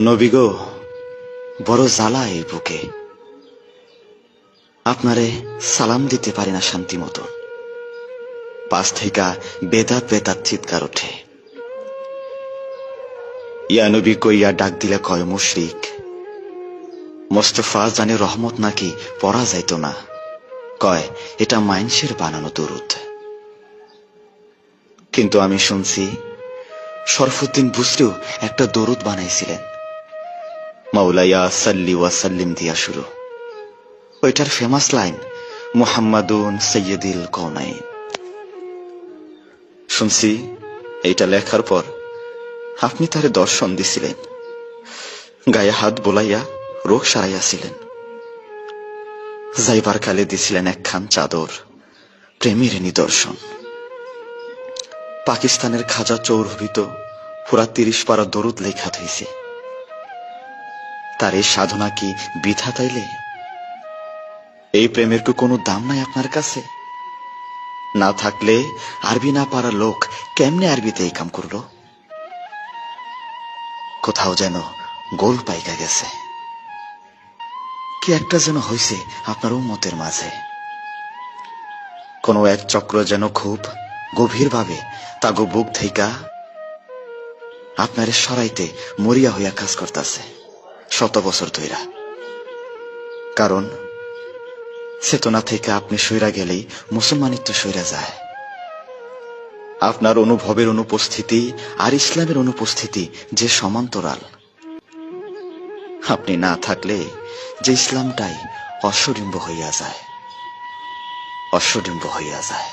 নবী গো, বড় জ্বালা এই বুকে, আপনারে সালাম দিতে পারি না শান্তি মতো। পাশ থেকে বেদাত বেদাত চিৎকার ওঠে। ইয়া নবী কইয়া ডাক দিলে কয় মুশরিক। মোস্তফা জানে রহমত নাকি পড়া যাইত না, কয় এটা মাইনসের বানানো দরুদ। কিন্তু আমি শুনছি শরফুদ্দিন বুসরিও একটা দরুদ বানাইছিলেন, মাওলায়া সাল্লি ওয়া সাল্লিম দিয়া শুরু। ওইটার ফেমাস লাইন মুহাম্মাদুন সাইয়্যিদুল কওনাইন। শুনছি এইটা লেখার পর আপনি তারে দর্শন দিছিলেন, গায়ে হাত বোলাইয়া রোগ সারাইয়াছিলেন। যাইবার কালে দিছিলেন একখান চাদর, প্রেমের নিদর্শন। পাকিস্তানের খাজা চৌরভিত পুরা ৩০ পারা দরুদ লেখা হইছে। তার এই সাধনা কি বৃথা তাইলে? এই প্রেমের কি কোনো দাম নাই আপনার কাছে? না থাকলে আরবি না পারা লোক কেমনে আরবিতে এই কাম করলো? কোথাও যেন গোল পাইকা গেছে, কি একটা যেন হইছে আপনার উম্মতের মাঝে। কোন এক চক্র যেন খুব গভীরভাবে তাগো বুক থেইকা আপনারে সরাইতে মরিয়া হইয়া কাজ করতেছে শত বছর ধইরা। কারণ চেতনা থেকে আপনি সইরা গেলেই মুসলমানিত্ব সইরা যায়। আপনার অনুভবের অনুপস্থিতি আর ইসলামের অনুপস্থিতি যে সমান্তরাল। আপনি না থাকলে যে ইসলামটাই অশ্বডিম্ব হইয়া যায়, অশ্বডিম্ব হইয়া যায়।